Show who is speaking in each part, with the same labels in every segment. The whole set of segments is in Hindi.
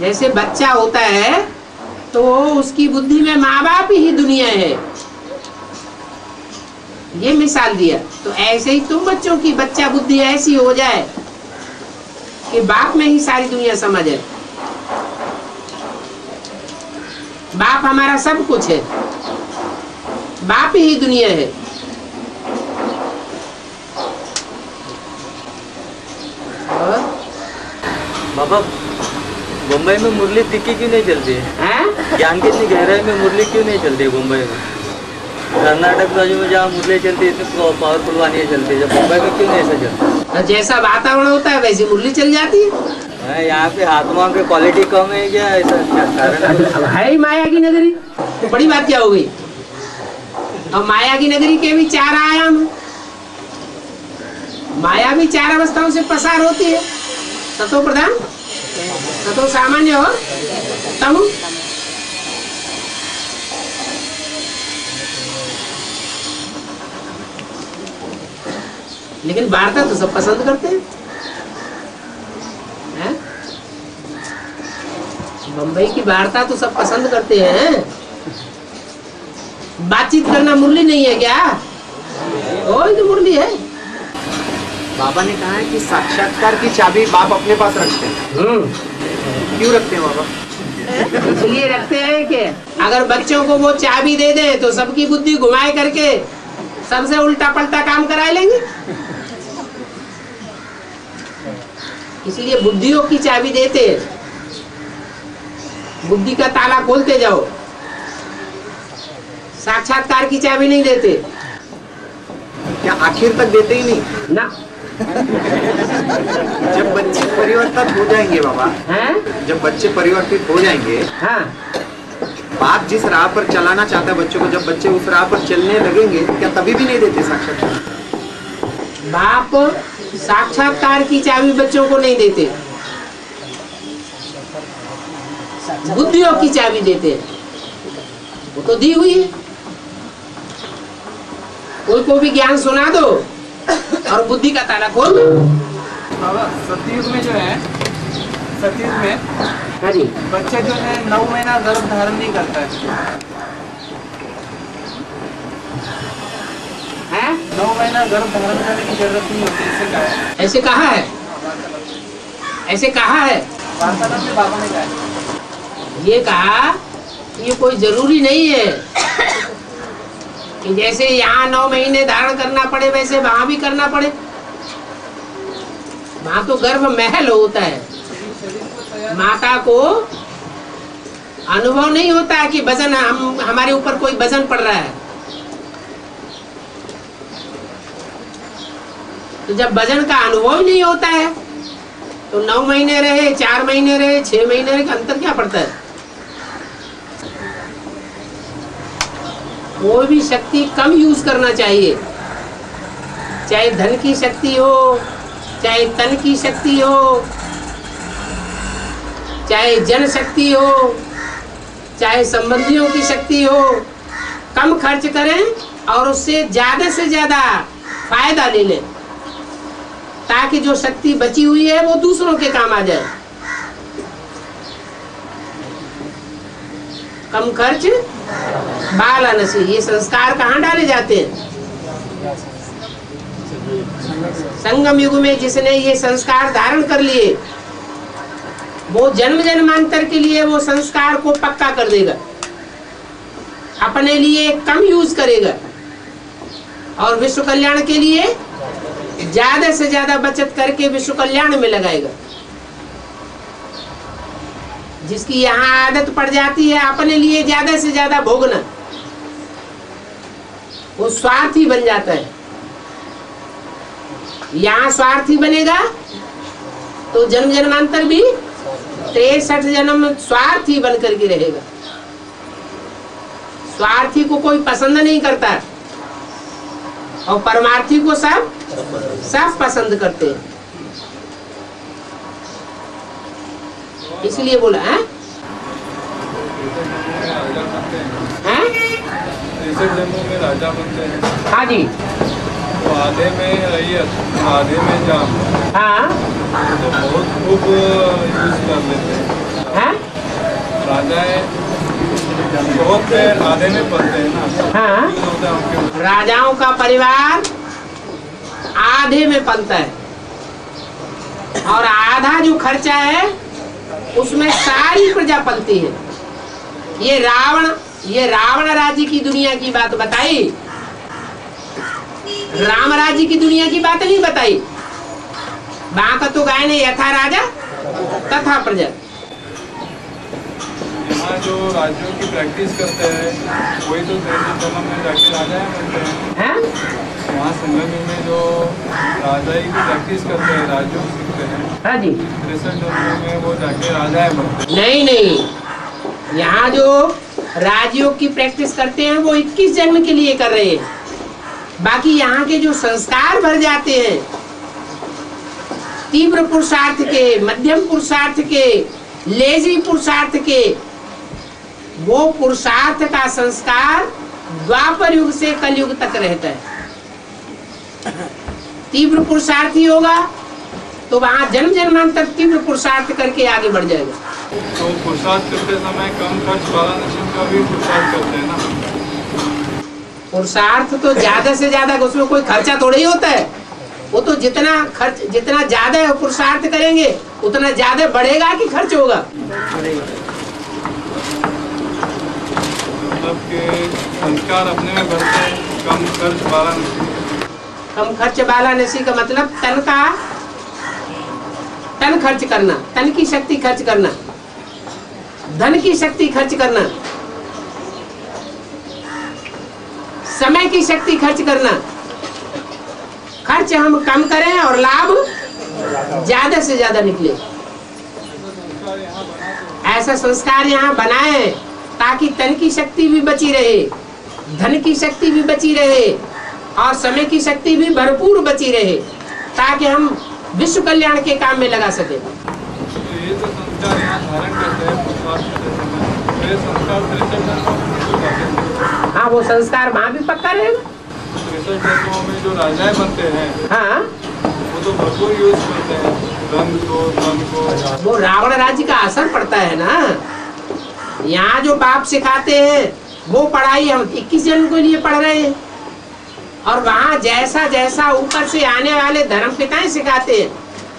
Speaker 1: जैसे बच्चा होता है तो उसकी बुद्धि में माँ बाप ही दुनिया है, ये मिसाल दिया। तो ऐसे ही तुम बच्चों की बच्चा बुद्धि ऐसी हो जाए कि बाप में ही सारी दुनिया समझ है। बाप हमारा सब कुछ है, बाप ही दुनिया है। और
Speaker 2: बाबा मुंबई में मुरली तिक्की क्यों नहीं चलती है? ज्ञान की इतनी गहराई में मुरली क्यों नहीं चलती है मुंबई में? कर्नाटक बाजू में जहाँ मुरली चलती है इतनी पावरफुल वानियाँ चलती है, जब मुंबई में क्यों नहीं ऐसा चलता?
Speaker 1: जैसा वातावरण होता है वैसी मुरली चल जाती है।
Speaker 2: यहाँ पे आत्माओं की क्वालिटी कम है क्या? ऐसा क्या कारण
Speaker 1: है? ही माया की नगरी, बड़ी बात क्या हो गई? और माया की नगरी के भी 4 आयाम है। माया भी 4 अवस्थाओं से पसार होती है, सतो प्रधान, सतो सामान्य और तमो। लेकिन वार्ता तो सब पसंद करते हैं। बंबई की वार्ता तो सब पसंद करते हैं। बातचीत करना मुरली नहीं है क्या? वही तो मुरली है।
Speaker 3: बाबा ने कहा है कि साक्षात्कार की चाबी बाप अपने पास रखते हैं। क्यों रखते हैं बाबा?
Speaker 1: इसलिए रखते हैं कि अगर बच्चों को वो चाबी दे दे तो सबकी बुद्धि घुमाए करके सबसे उल्टा पलटा काम करा लेंगे। इसलिए बुद्धियों की चाबी देते, बुद्धि का ताला खोलते जाओ, साक्षात्कार की चाबी नहीं देते।
Speaker 3: क्या आखिर तक देते ही नहीं
Speaker 1: ना?
Speaker 3: जब बच्चे परिवर्तित हो जाएंगे बाबा, जब बच्चे परिवर्तित हो जाएंगे,
Speaker 1: हाँ,
Speaker 3: बाप जिस राह पर चलाना चाहता है बच्चों को, जब बच्चे उस राह पर चलने लगेंगे क्या तभी भी नहीं देते साक्षात्कार?
Speaker 1: बाप साक्षात्कार की चाबी बच्चों को नहीं देते, बुद्धियों की चाबी देते हैं। वो तो दी हुई है। कोई को भी ज्ञान सुना दो और बुद्धि का ताला खोल दो।
Speaker 4: बाबा सतयुग में जो है, सतयुग में
Speaker 1: हाँ जी,
Speaker 4: बच्चे जो है 9 महीना गर्भ धारण नहीं करता है। 9 महीना गर्भ धारण करने की जरूरत नहीं होती, इससे कहा है।
Speaker 1: ऐसे कहा है, ऐसे कहा है,
Speaker 4: वार्तालाप में बाबा ने कहा है।
Speaker 1: ये कहा ये कोई जरूरी नहीं है कि जैसे यहाँ 9 महीने धारण करना पड़े वैसे वहां भी करना पड़े। वहां तो गर्भ महल होता है, माता को अनुभव नहीं होता है कि वजन हमारे ऊपर कोई वजन पड़ रहा है। तो जब वजन का अनुभव ही नहीं होता है तो 9 महीने रहे, 4 महीने रहे, 6 महीने रहे, अंतर क्या पड़ता है? कोई भी शक्ति कम यूज करना चाहिए, चाहे धन की शक्ति हो, चाहे तन की शक्ति हो, चाहे जन शक्ति हो, चाहे संबंधियों की शक्ति हो। कम खर्च करें और उससे ज्यादा से ज्यादा फायदा ले लें, ताकि जो शक्ति बची हुई है वो दूसरों के काम आ जाए। कम खर्च बाल अनसी, ये संस्कार कहाँ डाले जाते हैं? संगम युग में जिसने ये संस्कार धारण कर लिए वो जन्म जन्मांतर के लिए वो संस्कार को पक्का कर देगा, अपने लिए कम यूज करेगा और विश्व कल्याण के लिए ज्यादा से ज्यादा बचत करके विश्व कल्याण में लगाएगा। जिसकी यहाँ आदत पड़ जाती है अपने लिए ज्यादा से ज्यादा भोगना, वो स्वार्थी बन जाता है। यहाँ स्वार्थी बनेगा तो जन्म जन्मांतर भी 63 जन्म स्वार्थी बन करके रहेगा। स्वार्थी को कोई पसंद नहीं करता और परमार्थी को सब पसंद करते हैं। इसलिए बोला है,
Speaker 5: जन्मों में राजा बनते हैं।
Speaker 1: हाँ जी,
Speaker 5: तो आधे में रैयत, आधे में जाम।
Speaker 1: हाँ,
Speaker 5: तो बहुत खूब यूज कर लेते हैं।
Speaker 1: हाँ
Speaker 5: राजाएं बहुत से आधे में पलते हैं ना।
Speaker 1: हाँ,
Speaker 5: होता है उनके
Speaker 1: राजाओं का परिवार आधे में पलता है और आधा जो खर्चा है उसमें सारी प्रजा पलती है। ये रावण राज्य की दुनिया की बात बताई, राम राज्य की दुनिया की बात नहीं बताई। वहां का तो गाय ने यथा राजा तथा प्रजा।
Speaker 5: यहाँ जो राज्यों की प्रैक्टिस करते हैं वही तो धर्म में जाके राजा बनते हैं। वहाँ संगम में जो राजा की प्रैक्टिस करते हैं, राज्यों सीखते हैं।
Speaker 1: हाँ जी,
Speaker 5: 63 जन्मों में वो जाके राजा बनते
Speaker 1: हैं। नहीं, यहाँ जो राजयोग की प्रैक्टिस करते हैं वो 21 जन्म के लिए कर रहे हैं। बाकी यहाँ के जो संस्कार भर जाते हैं, तीव्र पुरुषार्थ के, मध्यम पुरुषार्थ के, लेजी पुरुषार्थ के, वो पुरुषार्थ का संस्कार द्वापर युग से कलयुग तक रहता है। तीव्र पुरुषार्थी होगा तो वहां जन्म जन्मांतर तीव्र पुरुषार्थ करके आगे बढ़ जाएगा।
Speaker 5: तो पुरुषार्थ करते समय कम खर्च वाला नशा का भी पुरुषार्थ करते हैं ना।
Speaker 1: पुरुषार्थ तो ज्यादा से ज्यादा, उसमें कोई खर्चा थोड़ा ही होता है। वो तो जितना ज्यादा पुरुषार्थ करेंगे उतना ज्यादा बढ़ेगा कि खर्च होगा।
Speaker 5: मतलब के संस्कार अपने में बढ़ते हैं, कम खर्च वाला नशा।
Speaker 1: कम खर्च वाला नशे का मतलब तन खर्च करना, तन की शक्ति खर्च करना, धन की शक्ति खर्च करना, समय की शक्ति खर्च करना। खर्च हम कम करें और लाभ ज्यादा से ज्यादा निकले, ऐसा संस्कार यहाँ बनाए ताकि तन की शक्ति भी बची रहे, धन की शक्ति भी बची रहे और समय की शक्ति भी भरपूर बची रहे, ताकि हम विश्व कल्याण के काम में लगा सके।
Speaker 5: तो ये तो संस्कार यहाँ धारण करते हैं पुरुषार्थ करते समय, तो ये संस्कार 63 जन्मों में।
Speaker 1: हाँ, वो संस्कार वहाँ भी पक्का रहेगा।
Speaker 5: 63 जन्मों में जो राजाएं बनते हैं,
Speaker 1: हाँ,
Speaker 5: वो तो भरपूर यूज करते हैं धन को।
Speaker 1: वो रावण राज्य का असर पड़ता है ना। यहाँ जो बाप सिखाते हैं वो पढ़ाई हम 21 जन्म के लिए पढ़ रहे हैं, और वहाँ जैसा जैसा ऊपर से आने वाले धर्म पिताएं सिखाते हैं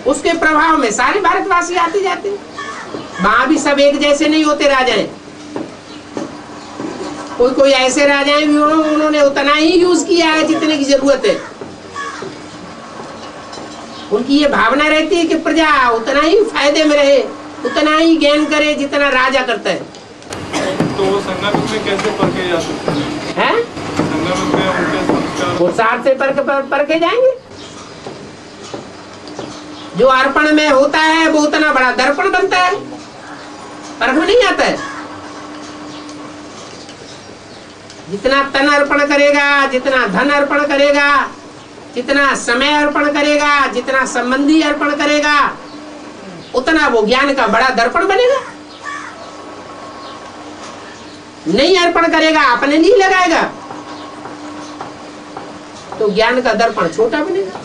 Speaker 1: उसके प्रभाव में सारे भारतवासी आते जाते हैं। वहाँ भी सब एक जैसे नहीं होते राजाएं। कोई ऐसे राजाएं भी उन्होंने उतना ही यूज किया है जितने की जरूरत है। उनकी ये भावना रहती है कि प्रजा उतना ही फायदे में रहे, उतना ही ज्ञान करे जितना राजा करता है।
Speaker 5: तो वो संगम में कैसे परखे जा सकते हैं? संगम में उनके संस्कार
Speaker 1: पुरुषार्थ से परखे जाएंगे। जो अर्पण में होता है वो उतना बड़ा दर्पण बनता है, परख में नहीं आता है। जितना तन अर्पण करेगा, जितना धन अर्पण करेगा, जितना समय अर्पण करेगा, जितना संबंधी अर्पण करेगा, उतना वो ज्ञान का बड़ा दर्पण बनेगा। नहीं अर्पण करेगा, अपने लिए लगाएगा, तो ज्ञान का दर्पण छोटा बनेगा।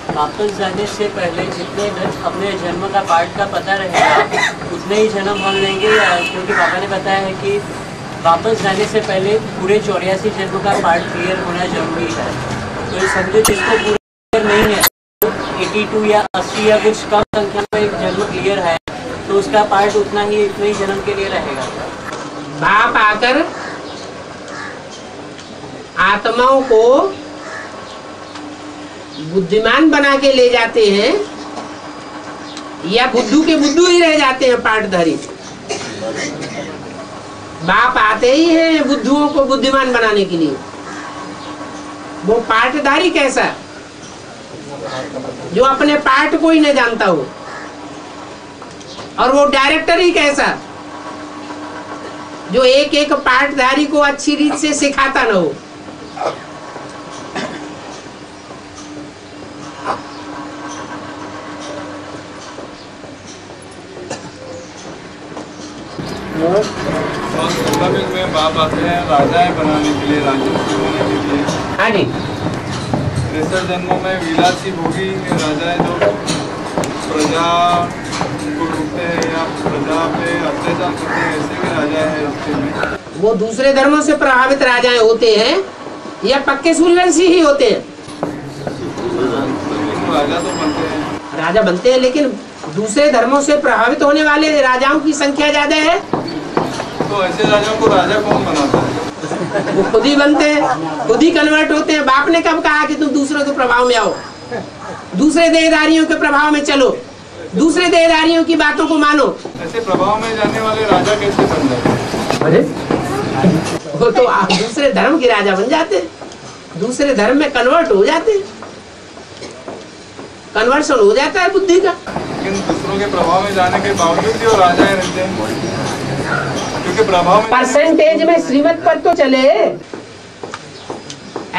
Speaker 6: वापस जाने से पहले जितने अपने जन्म का पार्ट का पता रहेगा उतने ही जन्म हम लेंगे, या क्योंकि पापा ने बताया है कि वापस जाने से पहले पूरे 84 जन्म का पार्ट क्लियर होना जरूरी है। तो ये समझो जिसको पूरा नहीं है, 82 या 80 या कुछ कम संख्या में एक जन्म क्लियर है, तो उसका पार्ट उतना ही जन्म के लिए रहेगा।
Speaker 1: बाप आकर आत्माओं को बुद्धिमान बना के ले जाते हैं, या बुद्धू के बुद्धू ही रह जाते हैं पाठधारी। बाप आते ही हैं बुद्धुओं को बुद्धिमान बनाने के लिए। वो पाठधारी कैसा, जो अपने पाठ को ही नहीं जानता हो, और वो डायरेक्टर ही कैसा, जो एक एक पाठधारी को अच्छी रीत से सिखाता न हो।
Speaker 5: में बाप आते हैं राजाएं बनाने के लिए, राज्य बनाने के लिए।
Speaker 1: हाँ जी।
Speaker 5: तिरसठ जन्मों में विलासी भोगी राजा है जो प्रजा को लूटते हैं या प्रजा पे अत्याचार करते हैं, ऐसे भी राजा है इसके में।
Speaker 1: वो दूसरे धर्मों से प्रभावित राजाएं होते हैं या पक्के सूर्यवंशी ही होते हैं?
Speaker 5: राजा तो बनते हैं,
Speaker 1: राजा बनते हैं, लेकिन दूसरे धर्मों से प्रभावित होने वाले राजाओं की संख्या ज्यादा है।
Speaker 5: तो ऐसे राजाओं को राजा कौन बनाता है?
Speaker 1: वो खुद ही बनते हैं, खुद ही कन्वर्ट होते हैं। बाप ने कब कहा कि तुम दूसरों के प्रभाव में आओ, दूसरे देहधारियों के प्रभाव में चलो, दूसरे देहधारियों की बातों को मानो?
Speaker 5: ऐसे प्रभाव में जाने वाले राजा कैसे बन जाते हैं?
Speaker 1: अरे वो तो आप दूसरे धर्म के राजा बन जाते हैं, दूसरे धर्म में कन्वर्ट हो जाते हैं, कन्वर्शन हो जाता है बुद्धि का।
Speaker 5: लेकिन दूसरों के प्रभाव में जाने के बावजूद भी वो राजाएं रहते हैं, क्योंकि प्रभाव में
Speaker 1: परसेंटेज में श्रीमत पर तो चले,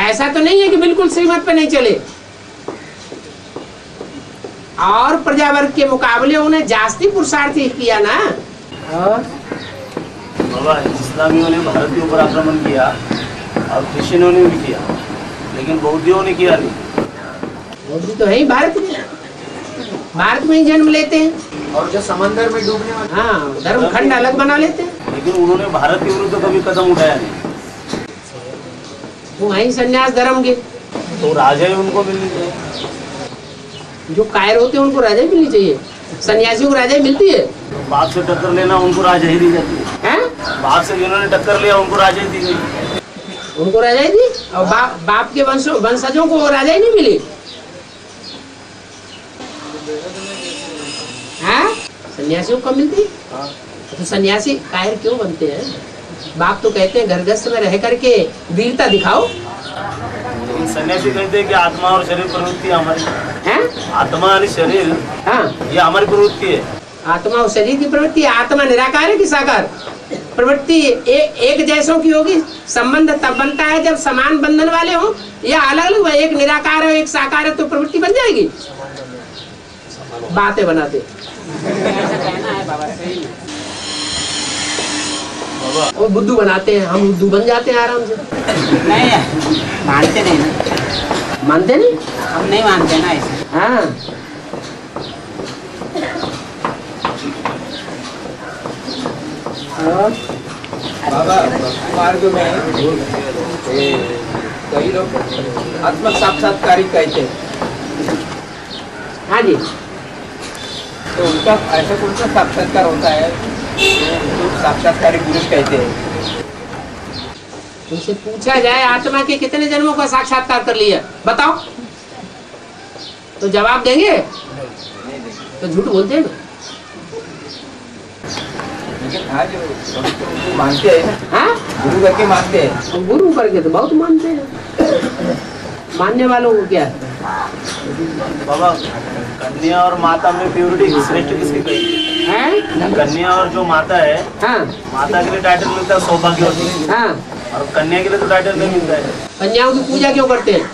Speaker 1: ऐसा तो नहीं है कि बिल्कुल श्रीमत पर नहीं चले। और प्रजा वर्ग के मुकाबले उन्हें जास्ती पुरुषार्थ किया ना। और
Speaker 7: बाबा इस्लामियों ने भारत के ऊपर आक्रमण किया और क्रिश्चियनों ने भी किया, लेकिन बौद्धियों ने किया नहीं।
Speaker 1: बौद्ध तो है ही भारत में, भारत में ही जन्म लेते हैं।
Speaker 3: और जो समंदर में डूबने वाले,
Speaker 1: हाँ, धर्म खंड अलग बना लेते हैं।
Speaker 7: लेकिन उन्होंने भारत के विरुद्ध कभी कदम उठाया नहीं।
Speaker 1: वो वही संन्यास धर्म के
Speaker 7: तो राजा ही उनको मिलनी चाहिए।
Speaker 1: जो कायर होते हैं उनको राजा ही मिलनी चाहिए, सन्यासियों को राजा ही मिलती है।
Speaker 7: बाप से टक्कर लेना उनको राजा ही दी जाती है।
Speaker 1: हैं?
Speaker 7: बाप से जिन्होंने टक्कर लिया उनको राजा ही दी गई,
Speaker 1: उनको राजा ही दी, और बाप के वंशजों को राजा ही नहीं मिली। हाँ, सन्यासियों को मिलती। तो सन्यासी कायर क्यों बनते हैं? बाप तो कहते हैं घरगृहस्थ में रह करके वीरता दिखाओ।
Speaker 7: लेकिन सन्यासी कहते हैं कि आत्मा और शरीर प्रवृत्ति हमारी
Speaker 1: हैं?
Speaker 7: आत्मा और शरीर,
Speaker 1: हाँ,
Speaker 7: ये हमारी प्रवृत्ति है।
Speaker 1: आत्मा और शरीर की प्रवृत्ति। आत्मा निराकार है कि साकार? प्रवृत्ति एक जैसों की होगी। संबंध तब बनता है जब समान बंधन वाले हो, या अलग अलग, एक निराकार है एक साकार है, तो प्रवृत्ति बन जाएगी। बातें बनाते और बुद्धू बनाते हैं, हम बुद्धू बन जाते हैं आराम से।
Speaker 6: नहीं मानते नहीं ना,
Speaker 1: मानते नहीं,
Speaker 6: हम नहीं मानते ना ऐसे।
Speaker 1: हाँ।
Speaker 3: बाबा मार्ग में कई लोग आत्म साक्षात्कारी कहते हैं।
Speaker 1: हाँ जी।
Speaker 3: तो उनका ऐसा कौन सा साक्षात्कार होता है जो साक्षात्कारी पुरुष कहते हैं?
Speaker 1: उनसे पूछा जाए आत्मा के कितने जन्मों का साक्षात्कार कर लिया, बताओ, तो जवाब देंगे? तो झूठ बोलते हैं ना।
Speaker 3: लेकिन आज उनको मानते हैं ना,
Speaker 1: हाँ,
Speaker 3: गुरु करके मानते हैं।
Speaker 1: और गुरु करके तो बहुत मानते हैं। मानने वालों को क्या है?
Speaker 7: बाबा कन्या और माता में प्योरिटी श्रेष्ठ किसकी कही
Speaker 1: हैं?
Speaker 7: कन्या और जो माता है,
Speaker 1: हाँ,
Speaker 7: माता के लिए टाइटल मिलता है सौभाग्यवती,
Speaker 1: हाँ।
Speaker 7: और कन्या के लिए तो टाइटल नहीं मिलता है।
Speaker 1: कन्याओं की पूजा क्यों करते हैं?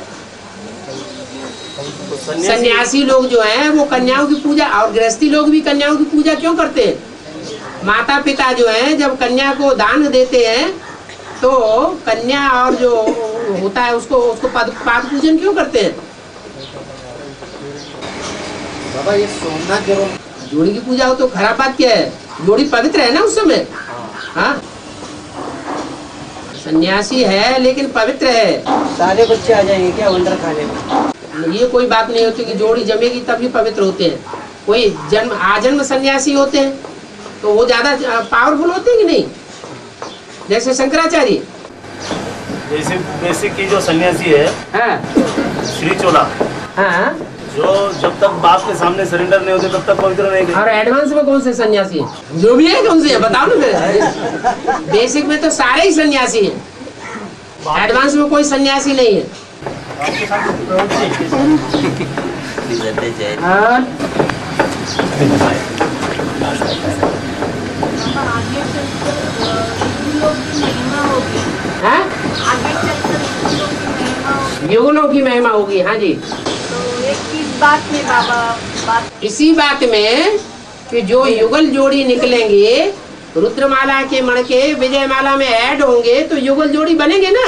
Speaker 7: तो
Speaker 1: सन्यासी लोग जो हैं वो कन्याओं की पूजा, और गृहस्थी लोग भी कन्याओं की पूजा क्यों करते हैं? माता पिता जो हैं जब कन्या को दान देते हैं तो कन्या और जो होता है उसको पाद पूजन क्यों करते हैं?
Speaker 3: बाबा ये सोमनाथ जरूर
Speaker 1: जोड़ी की पूजा हो तो खराब बात क्या है? जोड़ी पवित्र है ना उस समय। हाँ, सन्यासी है लेकिन पवित्र है।
Speaker 6: सारे बच्चे आ जाएंगे क्या वंडर खाने में?
Speaker 1: ये कोई बात नहीं होती कि जोड़ी जमेगी तभी पवित्र होते हैं। कोई जन्म आजन्म सन्यासी होते हैं तो वो ज्यादा पावरफुल होते हैं कि नहीं? जैसे शंकराचार्य,
Speaker 7: जैसे बेसिक की जो सन्यासी है
Speaker 1: हाँ
Speaker 7: श्री चोला,
Speaker 1: हाँ,
Speaker 7: जो जब तक बाप के सामने सरेंडर नहीं होते तब तक पवित्र नहीं गए।
Speaker 1: और एडवांस में कौन से सन्यासी हैं? जो भी है कौन से है बताओ ना फिर। बेसिक में तो सारे ही सन्यासी हैं, एडवांस में कोई सन्यासी नहीं है। और हाँ? युगलों की महिमा होगी। हाँ जी।
Speaker 8: इस बात में बाबा
Speaker 1: इसी बात में कि जो युगल जोड़ी निकलेंगे रुद्रमाला के मणके विजयमाला में ऐड होंगे तो युगल जोड़ी बनेंगे ना।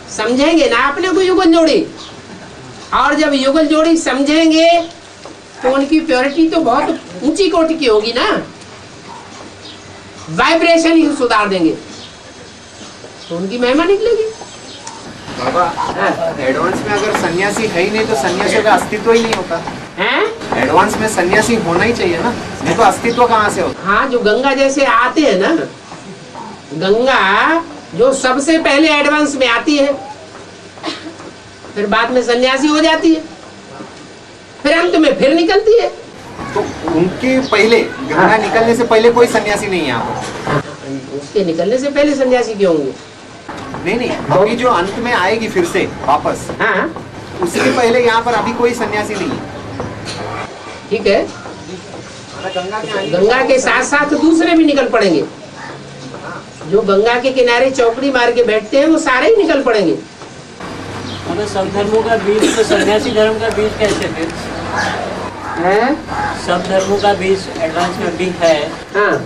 Speaker 1: समझेंगे ना अपने को युगल जोड़ी, और जब युगल जोड़ी समझेंगे तो उनकी प्योरिटी तो बहुत ऊंची कोटि की होगी ना, वाइब्रेशन ही सुधार देंगे तो उनकी महिमा निकलेगी।
Speaker 3: बाबा एडवांस में अगर सन्यासी है ही नहीं तो सन्यासी का अस्तित्व ही नहीं होता
Speaker 1: हैं?
Speaker 3: एडवांस में सन्यासी होना ही चाहिए ना, नहीं तो अस्तित्व कहाँ से होता।
Speaker 1: हाँ, जो गंगा जैसे आते हैं ना, गंगा जो सबसे पहले एडवांस में आती है, फिर बाद में सन्यासी हो जाती है, फिर अंत में फिर निकलती है।
Speaker 3: तो उनके पहले गंगा निकलने से पहले कोई सन्यासी नहीं है यहाँ पर।
Speaker 1: उसके निकलने से पहले सन्यासी क्यों होंगे?
Speaker 3: नहीं, अभी जो अंत में आएगी फिर से वापस,
Speaker 1: हाँ,
Speaker 3: उसके पहले यहाँ पर अभी कोई सन्यासी नहीं है।
Speaker 1: ठीक है, गंगा के साथ साथ दूसरे भी निकल पड़ेंगे। जो गंगा के किनारे चौकड़ी मार के बैठते हैं वो सारे ही निकल पड़ेंगे।
Speaker 6: हमें सब धर्मों का बीज, तो सन्यासी धर्म का बीज कैसे फिर
Speaker 1: है?
Speaker 6: सब धर्मों का बीज एडवांस में भी है।
Speaker 1: हाँ,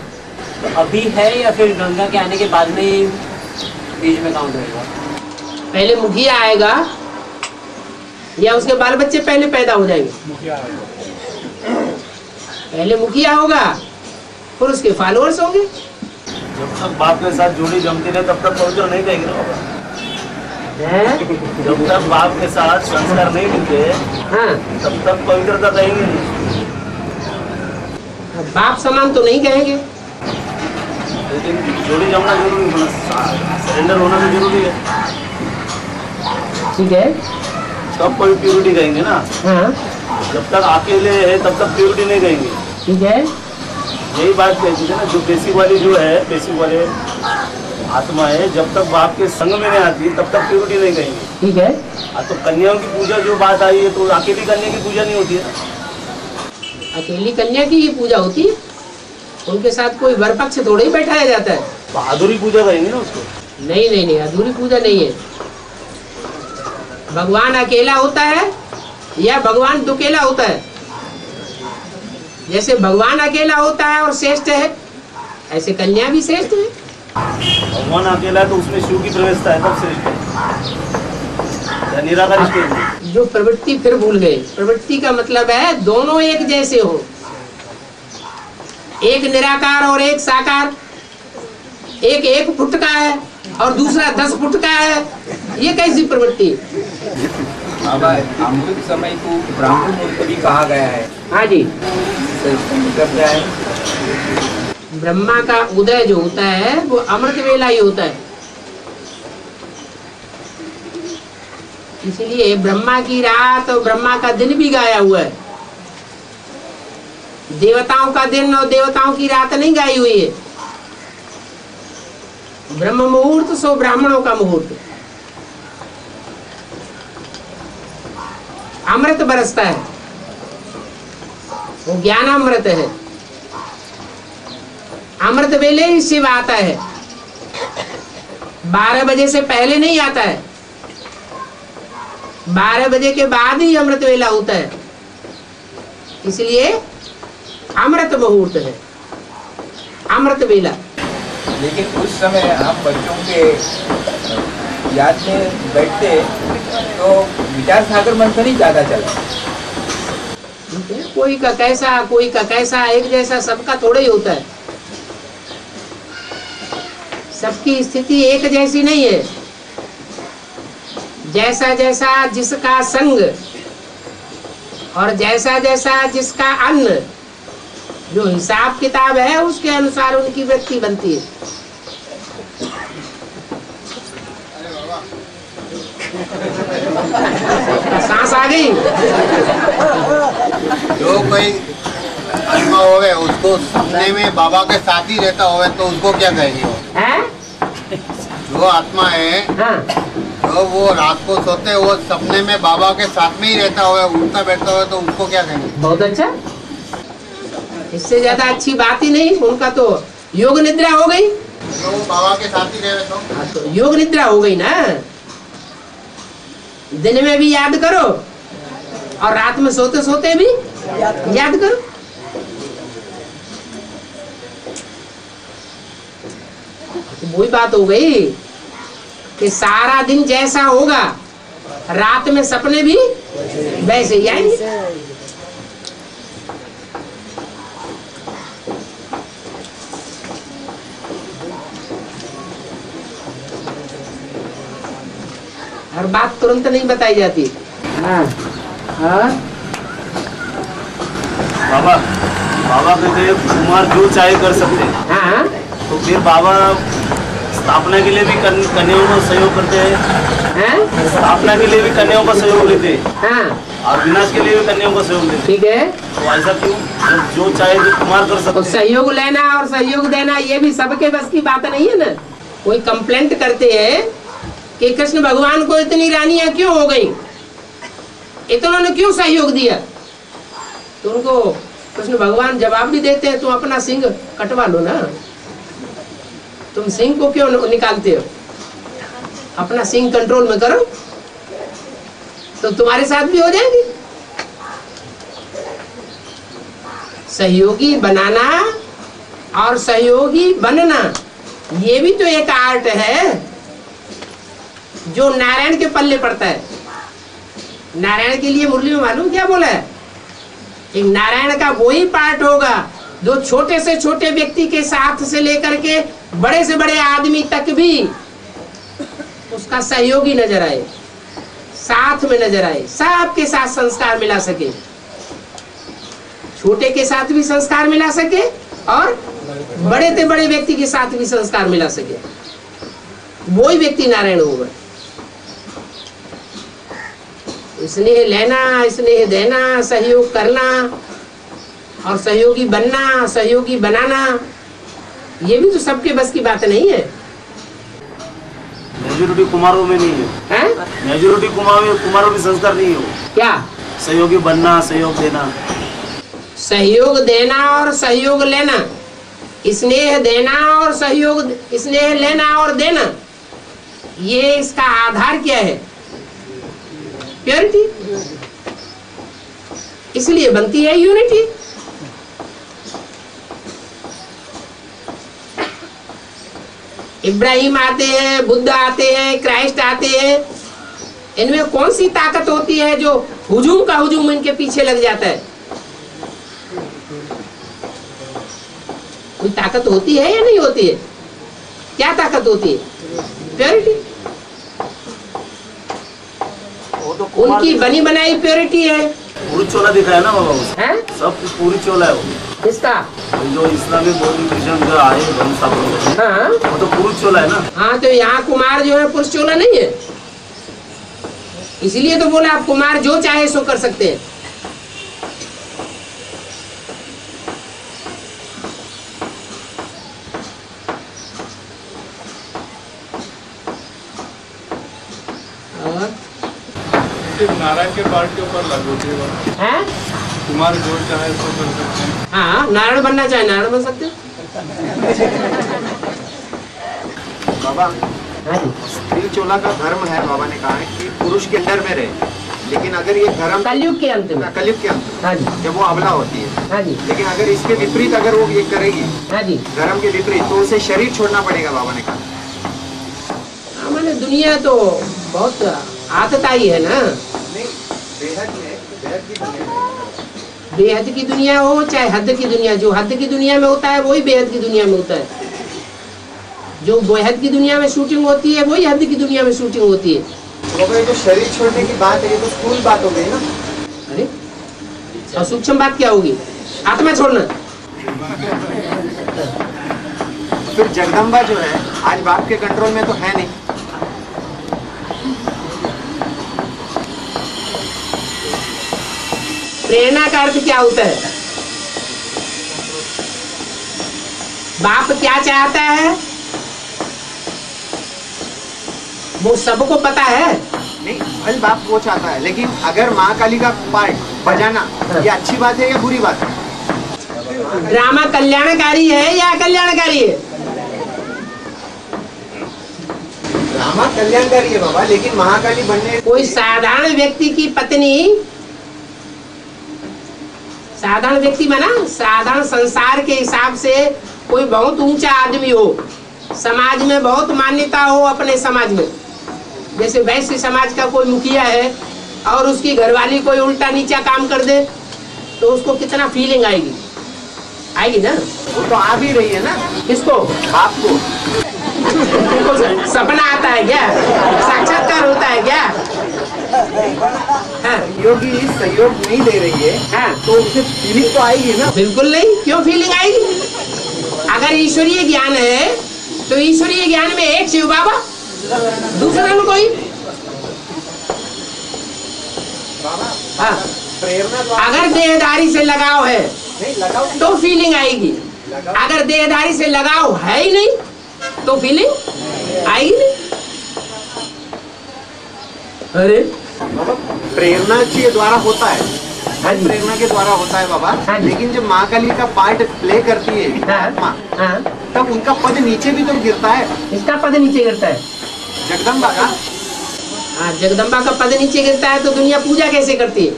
Speaker 6: तो अभी है या फिर गंगा के आने के बाद में ही बीज में काउंट होगा?
Speaker 1: पहले मुखिया आएगा या उसके बाल बच्चे पहले पैदा हो जाएंगे? पहले मुखिया होगा, फिर उसके फॉलोअर्स होंगे।
Speaker 7: जब तक बाप के साथ जोड़ी जमती रहे तब तक पवित्र नहीं कहेंगे ना बाबा। जब तक बाप के साथ संस्कार नहीं मिलते,
Speaker 1: हाँ,
Speaker 7: तब तक पवित्रता कहेंगे नहीं।
Speaker 1: बाप समान तो नहीं कहेंगे।
Speaker 7: लेकिन जोड़ी जमना जरूरी है, सरेंडर होना भी जरूरी है,
Speaker 1: ठीक है।
Speaker 7: तब कोई प्योरिटी कहेंगे ना।
Speaker 1: हाँ,
Speaker 7: जब तक अकेले है तब तक प्योरिटी नहीं कहेंगे।
Speaker 1: ठीक है।
Speaker 7: यही बात कहती है ना, जो बेसिक वाली जो है, बेसिक वाले आत्मा है, जब तक बाप के संग में नहीं आती तब तक प्योरिटी नहीं कहेंगे।
Speaker 1: ठीक है।
Speaker 7: तो कन्याओं की पूजा जो बात आई है, तो अकेली कन्या की पूजा नहीं होती है।
Speaker 1: अकेली कन्या की ही पूजा होती है, उनके साथ कोई वर पक्ष थोड़ा ही बैठाया जाता है।
Speaker 7: तो अधूरी पूजा कहेंगे ना उसको।
Speaker 1: नहीं नहीं नहीं, अधूरी पूजा नहीं है। भगवान अकेला होता है या भगवान दुकेला होता है? जैसे भगवान अकेला होता है और श्रेष्ठ है, ऐसे कन्या भी श्रेष्ठ है।
Speaker 7: भगवान अकेला है तो उसमें शिव की प्रवेशता है, तब श्रेष्ठ है। निराकार स्टेज में
Speaker 1: जो प्रवृत्ति फिर भूल गए, प्रवृत्ति का मतलब है दोनों एक जैसे हो, एक निराकार और एक साकार, एक 1 फुट का है और दूसरा 10 फुट का है, ये कैसी प्रवृत्ति?
Speaker 4: बाबा अमृत समय को ब्राह्मण मुहूर्त भी कहा गया है।
Speaker 1: हाँ जी,
Speaker 4: मतलब क्या है?
Speaker 1: ब्रह्मा का उदय जो होता है वो अमृत वेला ही होता है। इसलिए ब्रह्मा की रात और ब्रह्मा का दिन भी गाया हुआ है। देवताओं का दिन और देवताओं की रात नहीं गाई हुई है। ब्रह्म मुहूर्त सो ब्राह्मणों का मुहूर्त। अमृत बरसता है, वो ज्ञानामृत है। अमृत वेले ही शिव आता है, 12 बजे से पहले नहीं आता है। 12 बजे के बाद ही अमृत वेला होता है, इसलिए अमृत मुहूर्त है, अमृत वेला।
Speaker 4: लेकिन उस समय हम बच्चों के याद में बैठते तो विचार सागर मंथन ही ज्यादा चला।
Speaker 1: कोई का कैसा, कोई का कैसा, एक जैसा सबका थोड़ा ही होता है। सबकी स्थिति एक जैसी नहीं है। जैसा जैसा जिसका संग और जैसा जैसा जिसका अन्न, जो हिसाब किताब है उसके अनुसार उनकी वृत्ति बनती है। सांस आ गई।
Speaker 9: जो कोई आत्मा होवे उसको सपने में बाबा के साथ ही रहता होवे तो उसको क्या कहेंगे? जो आत्मा है,
Speaker 1: हाँ,
Speaker 9: तो वो रात को सोते वो सपने में बाबा के साथ में ही रहता हुआ, उठता बैठता हुआ, तो उसको क्या कहेंगे?
Speaker 1: बहुत अच्छा, इससे ज्यादा अच्छी बात ही नहीं। उनका तो योग निद्रा हो गई।
Speaker 9: तो वो बाबा के साथ ही रहे तो
Speaker 1: योग निद्रा हो गई ना। दिन में भी याद करो और रात में सोते सोते भी याद करो। वही बात हो गई। कि सारा दिन जैसा होगा रात में सपने भी वैसे ही आएंगे। हर बात तुरंत नहीं बताई जाती। हाँ हाँ
Speaker 7: बाबा, बाबा कहते हैं कुमार जो चाहे कर सकते हैं।
Speaker 1: हाँ,
Speaker 7: तो फिर बाबा स्थापना के लिए भी कन्याओं को सहयोग करते हैं। स्थापना के लिए भी कन्याओं का सहयोग लेते हैं।
Speaker 1: हाँ,
Speaker 7: और विनाश के लिए भी कन्याओं का सहयोग लेते हैं।
Speaker 1: ठीक है,
Speaker 7: तो ऐसा क्यों? जो चाहे जो कुमार कर सकते
Speaker 1: तो सहयोग लेना और सहयोग देना ये भी सबके बस की बात नहीं है ना। कोई कंप्लेंट करते हैं कि कृष्ण भगवान को इतनी रानियां क्यों हो गई, इतना ने क्यों सहयोग दिया, तो उनको कृष्ण भगवान जवाब भी देते हैं, तुम अपना सिंह कटवा लो ना, तुम सिंह को क्यों निकालते हो, अपना सिंह कंट्रोल में करो तो तुम्हारे साथ भी हो जाएंगे। सहयोगी बनाना और सहयोगी बनना ये भी तो एक आर्ट है जो नारायण के पल्ले पड़ता है। नारायण के लिए मुरली में मालूम क्या बोला है, एक नारायण का वही पार्ट होगा जो छोटे से छोटे व्यक्ति के साथ से लेकर के बड़े से बड़े आदमी तक भी उसका सहयोगी नजर आए, साथ में नजर आए, सबके साथ संस्कार मिला सके, छोटे के साथ भी संस्कार मिला सके और बड़े से बड़े व्यक्ति के साथ भी संस्कार मिला सके, वही व्यक्ति नारायण होगा। स्नेह लेना, स्नेह देना, सहयोग करना और सहयोगी बनना, सहयोगी बनाना ये भी तो सबके बस की बात नहीं है।
Speaker 7: मेजोरिटी कुमारों में नहीं है, मेजोरिटी कुमारों में संस्कार नहीं हो।
Speaker 1: क्या
Speaker 7: सहयोगी बनना, सहयोग देना,
Speaker 1: सहयोग देना और सहयोग लेना, स्नेह देना और सहयोग, स्नेह लेना और देना, ये इसका आधार क्या है? प्योरिटी। इसलिए बनती है यूनिटी। इब्राहिम आते हैं, बुद्ध आते हैं, क्राइस्ट आते हैं, इनमें कौन सी ताकत होती है जो हुजूम का हुजूम इनके पीछे लग जाता है? कोई ताकत होती है या नहीं होती है? क्या ताकत होती है? प्योरिटी। उनकी बनी बनाई प्योरिटी है।
Speaker 7: पूरी चोला दिखाया ना बाबा उसने, सब पूरी चोला है वो।
Speaker 1: किसका?
Speaker 7: जो इस्लामिक बौद्ध क्रिश्चियन जो आए
Speaker 1: हाँ,
Speaker 7: वो तो पुरुष चोला है ना।
Speaker 1: हाँ, तो यहाँ कुमार जो है पुरुष चोला नहीं है, इसीलिए तो बोला आप कुमार जो चाहे सो कर सकते हैं।
Speaker 5: नारायण के पार्ट के ऊपर लागू होती है, कुमार जो चाहे तो कर सकते हैं।
Speaker 1: हाँ, नारायण बनना चाहे नारायण बन सकते हैं।
Speaker 3: बाबा, स्त्री चोला का धर्म है, बाबा ने कहा है कि पुरुष के अंडर में रहे, लेकिन अगर ये धर्म
Speaker 1: कलयुग के अंत में,
Speaker 3: कलयुग के अंत में जब वो अबला होती है,
Speaker 1: हाँ जी,
Speaker 3: लेकिन अगर इसके विपरीत अगर वो ये करेगी,
Speaker 1: हाँ जी,
Speaker 3: धर्म के विपरीत, तो उसे शरीर छोड़ना पड़ेगा, बाबा ने कहा।
Speaker 1: मैंने दुनिया तो बहुत आतताई है ना। बेहद की दुनिया हो चाहे हद की दुनिया, जो हद की दुनिया में होता है वही बेहद की दुनिया में होता है, जो बेहद की दुनिया में शूटिंग होती है वही हद की दुनिया में शूटिंग होती है।
Speaker 3: तो तो शरीर छोड़ने की बात है, ये तो स्थूल बात हो गई ना।
Speaker 1: अरे और सूक्ष्म बात क्या होगी? आत्मा छोड़ना।
Speaker 3: फिर जगदम्बा जो है आज बाप के कंट्रोल में तो है नहीं।
Speaker 1: प्रेरणा का अर्थ क्या होता है? बाप क्या चाहता है वो सबको पता है।
Speaker 3: नहीं, फल बाप वो चाहता है, लेकिन अगर माँ काली का पार्ट बजाना ये अच्छी बात है या बुरी बात है?
Speaker 1: ड्रामा कल्याणकारी है या अकल्याणकारी है?
Speaker 3: ड्रामा कल्याणकारी है बाबा, लेकिन महाकाली बनने
Speaker 1: कोई साधारण व्यक्ति की पत्नी, साधारण व्यक्ति माना साधारण संसार के हिसाब से कोई बहुत ऊंचा आदमी हो, समाज में बहुत मान्यता हो अपने समाज में, जैसे वैश्य समाज का कोई मुखिया है और उसकी घरवाली कोई उल्टा नीचा काम कर दे तो उसको कितना फीलिंग आएगी? आएगी ना?
Speaker 3: वो तो आ भी रही है ना।
Speaker 1: किसको?
Speaker 3: आपको।
Speaker 1: सपना आता है क्या? साक्षात्कार होता है क्या?
Speaker 3: योगी सहयोग नहीं दे रही है।
Speaker 1: हाँ।
Speaker 3: तो उसे फीलिंग तो आएगी ना?
Speaker 1: बिल्कुल नहीं। क्यों फीलिंग आएगी? अगर ईश्वरीय ज्ञान है तो ईश्वरीय ज्ञान में एक शिव बाबा, दूसरा में कोई। हाँ। अगर देहदारी से लगाव है तो फीलिंग आएगी, अगर देहदारी से लगाव है ही नहीं तो फीलिंग आएगी नहीं। अरे
Speaker 3: प्रेरणा के द्वारा होता है, प्रेरणा के द्वारा होता है बाबा। लेकिन जब माँ काली का पार्ट प्ले करती है आत्मा, तब उनका पद नीचे भी तो गिरता है।
Speaker 1: इसका पद नीचे गिरता है?
Speaker 3: जगदम्बा का।
Speaker 1: हाँ, जगदम्बा का पद नीचे गिरता है तो दुनिया पूजा कैसे करती है?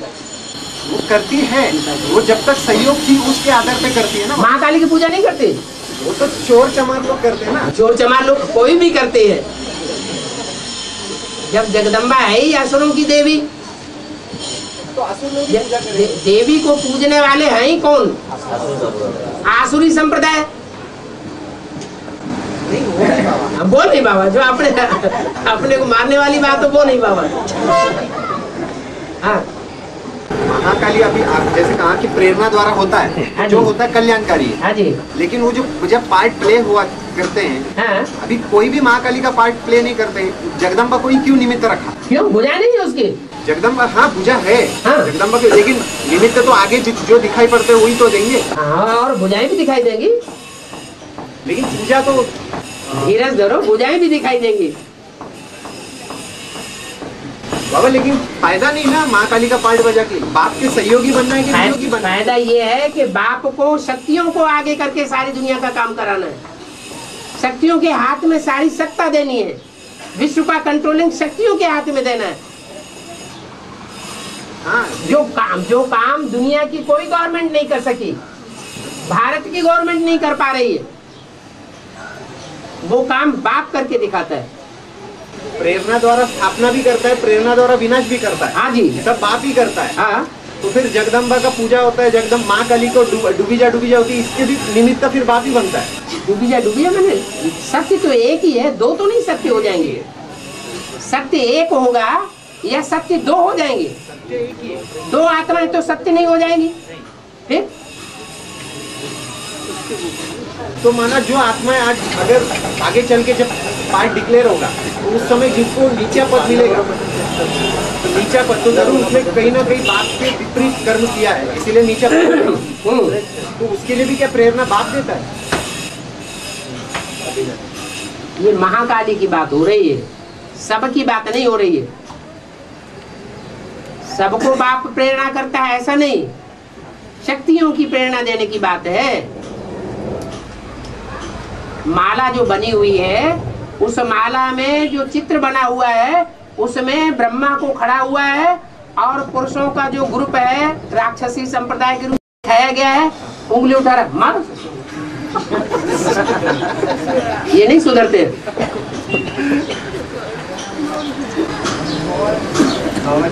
Speaker 3: वो करती है, वो जब तक सहयोग थी उसके आधार पे करती है ना।
Speaker 1: माँ काली की पूजा नहीं करती?
Speaker 3: वो तो चोर चमार लोग करते हैं ना।
Speaker 1: चोर चमार लोग कोई भी करते हैं। जब जगदम्बा है ही असुरों की देवी,
Speaker 3: तो
Speaker 1: देवी को पूजने वाले हैं ही कौन? आसुरी संप्रदाय। वो नहीं बाबा, जो अपने को मारने वाली बात हो वो नहीं बाबा। हाँ,
Speaker 3: महाकाली अभी आप जैसे कहा कि प्रेरणा द्वारा होता है, जो होता है कल्याणकारी है।
Speaker 1: हाँ जी।
Speaker 3: लेकिन वो जो जब पार्ट प्ले हुआ करते हैं,
Speaker 1: हाँ।
Speaker 3: अभी कोई भी महाकाली का पार्ट प्ले नहीं करते। जगदम्बा को ही क्यों निमित्त रखा?
Speaker 1: क्यों? भुजा नहीं है उसकी?
Speaker 3: जगदम्बा हाँ भुजा है।
Speaker 1: हाँ।
Speaker 3: जगदम्बा के, लेकिन निमित्त तो आगे जो दिखाई पड़ते हैं वही तो देंगे।
Speaker 1: हाँ, और भुजाएं भी दिखाई देंगी।
Speaker 3: लेकिन पूजा तो
Speaker 1: धीरज धरो, भुजाएं भी दिखाई देंगी
Speaker 3: बाबा। लेकिन फायदा नहीं ना माँ काली का पार्ट बजा के। बाप के सहयोगी बनना है कि वियोगी बनना है?
Speaker 1: फायदा ये है कि बाप को शक्तियों को आगे करके सारी दुनिया का काम कराना है। शक्तियों के हाथ में सारी सत्ता देनी है, विश्व का कंट्रोलिंग शक्तियों के हाथ में देना है।
Speaker 3: हाँ।
Speaker 1: जो काम दुनिया की कोई गवर्नमेंट नहीं कर सकी, भारत की गवर्नमेंट नहीं कर पा रही है, वो काम बाप करके दिखाता है।
Speaker 3: प्रेरणा द्वारा स्थापना भी करता है, प्रेरणा द्वारा विनाश भी करता है।
Speaker 1: हाँ जी,
Speaker 3: सब बाप ही करता है।
Speaker 1: हाँ।
Speaker 3: तो फिर जगदम्बा का पूजा होता है, जगदम्बा माँ काली को डूबीजा होती है, इसके भी निमित्त फिर बाप ही बनता है।
Speaker 1: डूबीजा मैंने सत्य तो एक ही है, दो तो नहीं सत्य हो जाएंगे। सत्य एक होगा या सत्य दो हो जाएंगे? दो आत्माएं तो सत्य नहीं हो जाएंगी। फिर
Speaker 3: तो माना जो आत्माएं आज अगर आगे चल के जब पार्ट डिक्लेयर होगा तो उस समय जिसको नीचा पद मिलेगा, तो नीचा पद तो जरूर उसने कहीं ना कहीं बाप के विपरीत कर्म किया है, इसीलिए नीचा पद। तो उसके लिए भी क्या प्रेरणा बाप देता है?
Speaker 1: ये महाकाली की बात हो रही है, सबकी बात नहीं हो रही है। सबको बाप प्रेरणा करता है ऐसा नहीं, शक्तियों की प्रेरणा देने की बात है। माला जो बनी हुई है, उस माला में जो चित्र बना हुआ है उसमें ब्रह्मा को खड़ा हुआ है और पुरुषों का जो ग्रुप है राक्षसी संप्रदाय के रूप में दिखाया गया है। उंगली उठा रहा, मारो। ये नहीं सुधरते।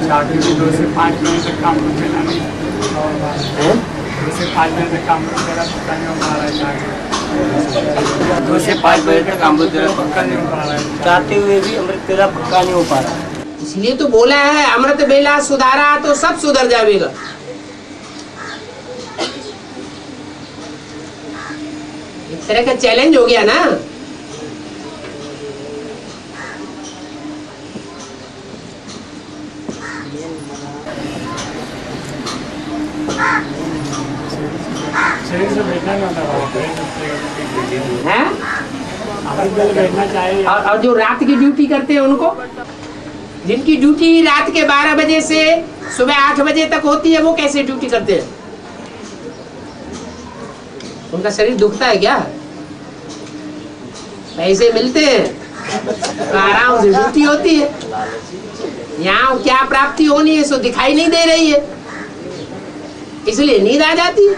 Speaker 5: चाकरी भी 2 से 5 महीने तक काम करते हैं, 2 से 5 महीने तक काम करते हैं, पक्का नहीं हो पा रहा है। 2 से 5 बजे तक काम करते हैं, पक्का नहीं हो पा रहा है।
Speaker 2: चाहते हुए भी अमृत तेरा पक्का नहीं हो पा रहा।
Speaker 1: इसलिए तो बोला है अमृत बेला सुधारा तो सब सुधर जाएगा। इस तरह का चैलेंज हो गया ना।
Speaker 5: शरीर से बैठना नहीं होता
Speaker 1: है?
Speaker 5: बैठना चाहिए।
Speaker 1: और जो रात की ड्यूटी करते हैं उनको, जिनकी ड्यूटी रात के 12 बजे से सुबह 8 बजे तक होती है, वो कैसे ड्यूटी करते हैं? उनका शरीर दुखता है क्या? पैसे मिलते हैं तो आराम से ड्यूटी होती है। यहाँ क्या प्राप्ति होनी है सो दिखाई नहीं दे रही है, इसलिए नींद आ जाती है।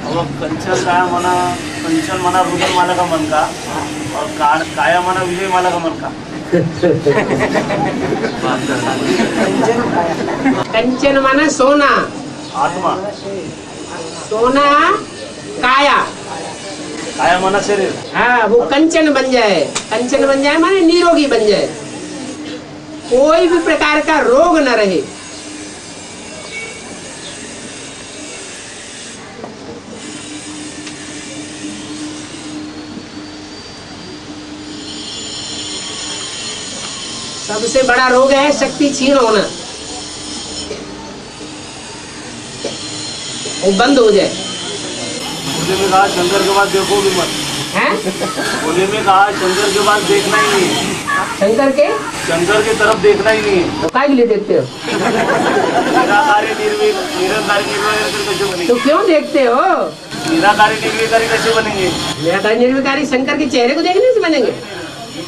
Speaker 7: पंचल मना रुद्र माला का मन का और काया मना विजय माला का मन का
Speaker 1: कंचन माना सोना,
Speaker 7: आत्मा,
Speaker 1: सोना काया,
Speaker 7: काया माना शरीर।
Speaker 1: हाँ, वो कंचन बन जाए। कंचन बन जाए माने निरोगी बन जाए, कोई भी प्रकार का रोग न रहे। सबसे बड़ा रोग है शक्ति क्षीण होना, वो बंद हो जाए।
Speaker 7: बोले में कहा शंकर के बाद देखो भी मत।
Speaker 1: हैं?
Speaker 7: बोले में कहा शंकर के बाद देखना ही नहीं है। शंकर के तरफ देखना ही नहीं है।
Speaker 1: तो काय के लिए देखते हो?
Speaker 7: निराकारी निराकारी कैसे बनेंगे?
Speaker 1: तो क्यों देखते हो?
Speaker 7: निराकारी निर्विकारी कैसे बनेंगे?
Speaker 1: निराकारी निर्विकारी शंकर के चेहरे को देखने से बनेंगे।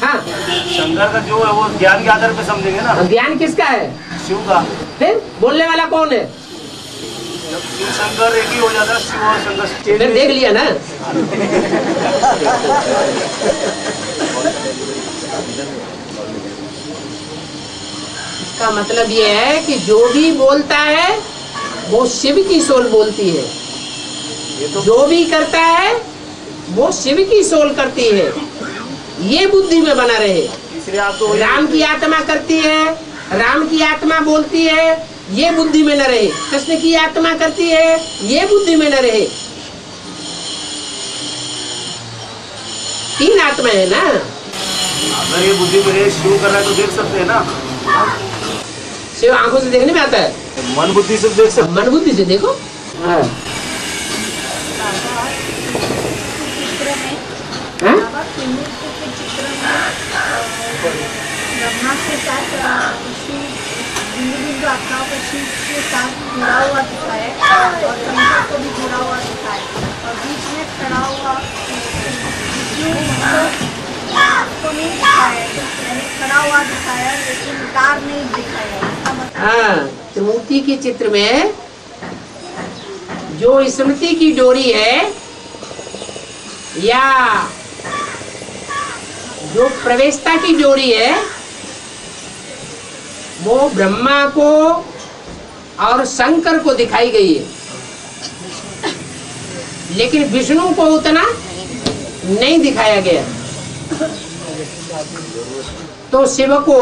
Speaker 1: हाँ,
Speaker 7: शंकर का जो है वो ज्ञान के आधार पे समझेंगे ना।
Speaker 1: ज्ञान किसका है?
Speaker 7: शिव का।
Speaker 1: फिर बोलने वाला कौन है?
Speaker 7: शिव शंकर एक ही हो जाता है, शिव और शंकर।
Speaker 1: फिर देख लिया ना। इसका मतलब ये है कि जो भी बोलता है वो शिव की सोल बोलती है, जो भी करता है वो शिव की सोल करती है। ये बुद्धि में बना रहे।
Speaker 7: इसलिए आप तो
Speaker 1: राम की आत्मा करती है, राम की आत्मा बोलती है, ये बुद्धि में न रहे। कृष्ण की आत्मा करती है, ये बुद्धि में न रहे। तीन आत्मा है ना।
Speaker 7: अगर ये बुद्धि में रहे, शिव कर रहा है तो देख सकते हैं ना।
Speaker 1: शिव आंखों से देखने में आता है,
Speaker 7: मन बुद्धि से देख सकते।
Speaker 1: मन बुद्धि से देखो। हाँ। हाँ?
Speaker 8: ब्रह्मा के साथ बिंदु आत्माओं का शिव के साथ जुड़ा हुआ दिखाया है और शंकर को भी जुड़ा हुआ दिखाया है और बीच में खड़ा हुआ को नहीं दिखाया, यानी खड़ा हुआ दिखाया लेकिन उतार नहीं दिखाया।
Speaker 1: हाँ, त्रिमूर्ति के चित्र में जो स्मृति की डोरी है या जो प्रवेशता की डोरी है वो ब्रह्मा को और शंकर को दिखाई गई है, लेकिन विष्णु को उतना नहीं दिखाया गया। तो शिव को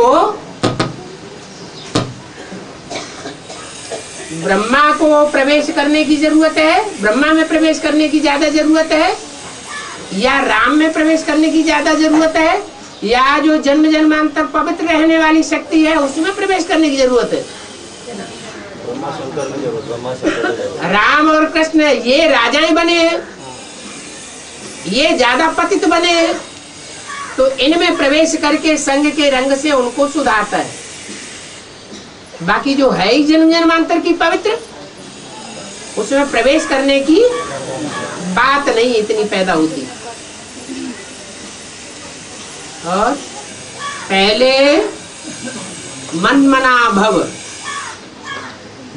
Speaker 1: ब्रह्मा को प्रवेश करने की जरूरत है, ब्रह्मा में प्रवेश करने की ज्यादा जरूरत है, या राम में प्रवेश करने की ज्यादा जरूरत है, या जो जन्म जन्मांतर पवित्र रहने वाली शक्ति है उसमें प्रवेश करने की जरूरत है? राम और कृष्ण ये राजाएं बने हैं, ये ज्यादा पतित बने हैं, तो इनमें प्रवेश करके संग के रंग से उनको सुधारता है। बाकी जो है ही जन्म जन्मांतर की पवित्र, उसमें प्रवेश करने की बात नहीं इतनी पैदा होती। और पहले मन मना भव,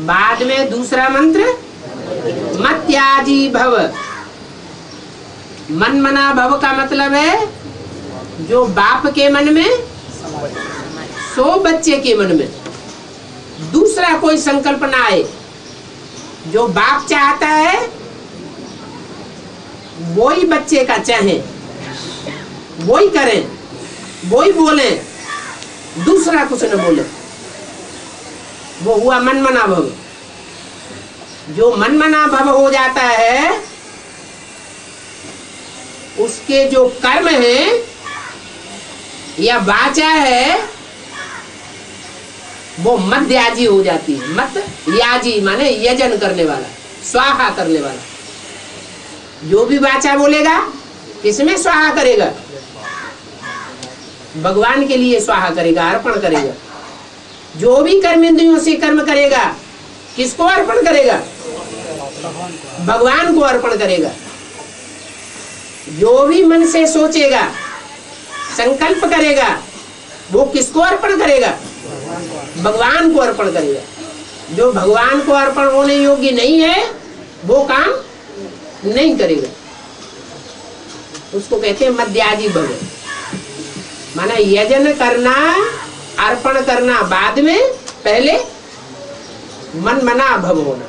Speaker 1: बाद में दूसरा मंत्र मत त्याजी भव। मन मना भव का मतलब है जो बाप के मन में सो बच्चे के मन में दूसरा कोई संकल्प ना आए। जो बाप चाहता है वही बच्चे का चाहे, वही करें, वही बोले, दूसरा कुछ न बोले, वो हुआ मन मना भव। जो मन मना भव हो जाता है उसके जो कर्म है या वाचा है वो मध्याजी हो जाती है। मत याजी माने यजन करने वाला, स्वाहा करने वाला। जो भी वाचा बोलेगा किसमें स्वाहा करेगा? भगवान के लिए स्वाहा करेगा, अर्पण करेगा। जो भी कर्मेंद्रियों से कर्म करेगा किसको अर्पण करेगा? भगवान को अर्पण करेगा। जो भी मन से सोचेगा, संकल्प करेगा, वो किसको अर्पण करेगा? भगवान को अर्पण करेगा। जो भगवान को अर्पण होने योग्य नहीं है वो काम नहीं करेगा। उसको कहते हैं मध्याजी भव। माना यजन करना, अर्पण करना बाद में, पहले मन मना भव होना।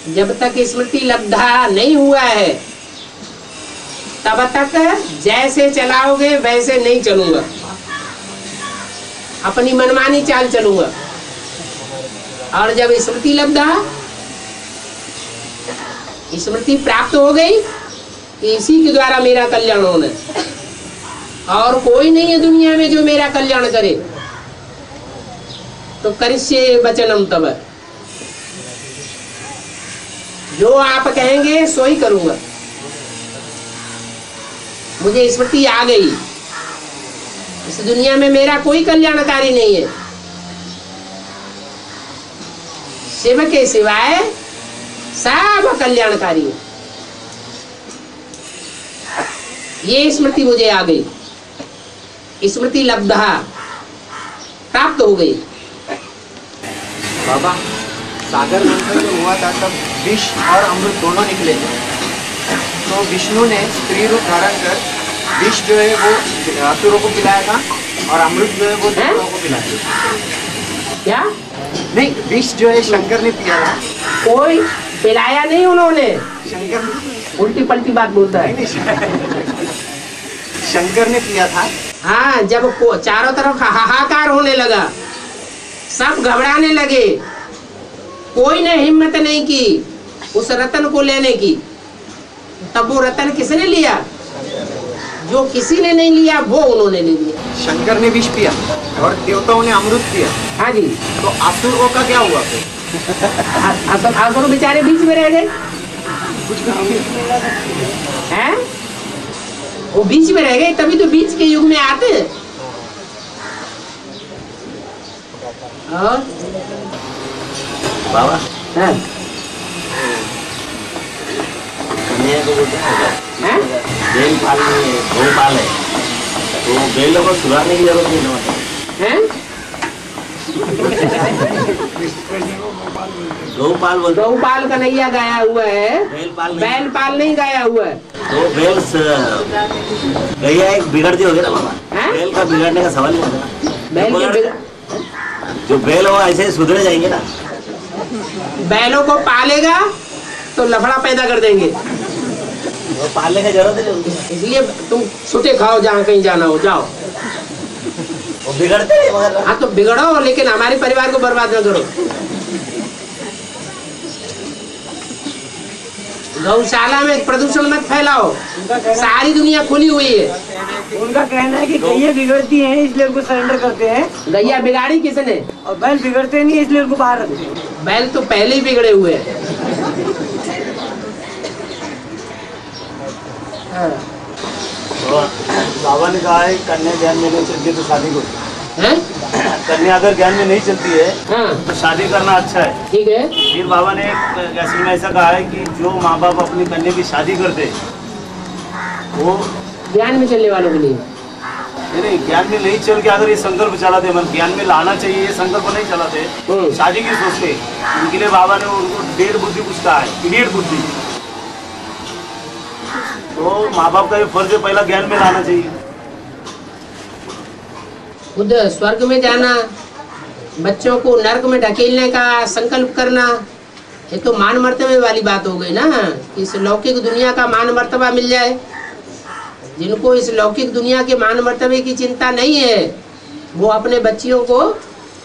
Speaker 1: जब तक स्मृति लब्धा नहीं हुआ है तब तक जैसे चलाओगे वैसे नहीं चलूंगा, अपनी मनमानी चाल चलूंगा। और जब स्मृति लब्धा, स्मृति प्राप्त हो गई, इसी के द्वारा मेरा कल्याण होना है और कोई नहीं है दुनिया में जो मेरा कल्याण करे, तो करिष्ये वचनम तव, जो आप कहेंगे सो ही करूंगा। मुझे स्मृति आ गई, इस दुनिया में मेरा कोई कल्याणकारी नहीं है, शिव के सिवाय सब कल्याणकारी है। ये स्मृति मुझे आ गई, स्मृति लब्धा, प्राप्त हो गई।
Speaker 3: बाबा, सागर मंथन जो हुआ था तब विष और अमृत दोनों निकले थे, तो विष्णु ने स्त्री रूप धारण कर विष जो है वो असुरों को पिलाया था और अमृत जो है वो देवताओं को पिलाया।
Speaker 1: क्या?
Speaker 3: नहीं, विष जो है शंकर ने पिया था।
Speaker 1: कोई पिलाया नहीं उन्होंने,
Speaker 3: शंकर
Speaker 1: उल्टी पलटी बात बोलता है।
Speaker 3: शंकर ने पिया था।
Speaker 1: हाँ, जब चारों तरफ हाहाकार होने लगा, सब घबराने लगे, कोई ने हिम्मत नहीं की उस रतन को लेने की, तब वो रतन किसने लिया? जो किसी ने नहीं लिया वो उन्होंने ले लिया।
Speaker 3: शंकर ने विष पिया और देवताओं ने अमृत पिया।
Speaker 1: हाँ जी।
Speaker 3: तो असुरों का क्या हुआ फिर?
Speaker 1: असुर बेचारे बीच में रह गए, हैं? वो बीच में रह गए, तभी तो बीच के युग में आते हैं। और
Speaker 7: बाबा,
Speaker 1: हाँ,
Speaker 7: कन्या को बोलते हैं बेल पाल नहीं है, गौ पाल है, तो बेलों को सुधारने की जरूरत नहीं है।
Speaker 1: गौपाल कन्हैया गाया हुआ है, बैल पाल नहीं गाया हुआ है।
Speaker 7: तो बेल गैया एक बिगड़ती होगी ना बाबा, बेल का बिगड़ने का सवाल नहीं होता।
Speaker 1: बैल
Speaker 7: जो बेल हो ऐसे ही सुधरे जाएंगे ना।
Speaker 1: बैलों को पालेगा तो लफड़ा पैदा कर देंगे,
Speaker 7: वो पालने की जरूरत नहीं,
Speaker 1: इसलिए तुम छुटे खाओ, जहाँ कहीं जाना हो जाओ।
Speaker 7: वो बिगड़ते हैं मगर।
Speaker 1: हाँ तो बिगड़ो, लेकिन हमारे परिवार को बर्बाद न करो। गौशाला में प्रदूषण मत फैलाओ, सारी दुनिया खुली हुई है।
Speaker 6: उनका कहना है कि गैया बिगड़ती हैं इसलिए उनको सरेंडर करते हैं।
Speaker 1: गैया बिगाड़ी किसने?
Speaker 6: और बैल बिगड़ते नहीं इसलिए उनको बाहर रखते हैं।
Speaker 1: बैल तो पहले ही बिगड़े हुए हैं।
Speaker 7: बाबा ने कहा है कन्या ज्ञान में नहीं चलती तो शादी को, कन्या अगर ज्ञान में नहीं चलती है तो शादी करना अच्छा है।
Speaker 1: ठीक है।
Speaker 7: फिर बाबा ने ऐसा कहा है कि जो माँ बाप अपनी कन्या की शादी करते वो
Speaker 1: ज्ञान में चलने वालों के लिए,
Speaker 7: नहीं ज्ञान में नहीं चल के अगर ये संकल्प चलाते, मन ज्ञान में लाना चाहिए, ये संकल्प नहीं चलाते, शादी की सोचते, उनके लिए बाबा ने उनको डेढ़ बुद्धि कुछ कहा है, इडियट बुद्धि। तो माँ बाप का ये फर्ज है पहला ज्ञान में लाना चाहिए।
Speaker 1: खुद स्वर्ग में जाना, बच्चों को नरक में ढकेलने का संकल्प करना, ये तो मान मर्तबे वाली बात हो गई ना। इस लौकिक दुनिया का मान मर्तबा मिल जाए, जिनको इस लौकिक दुनिया के मान मर्तबे की चिंता नहीं है, वो अपने बच्चियों को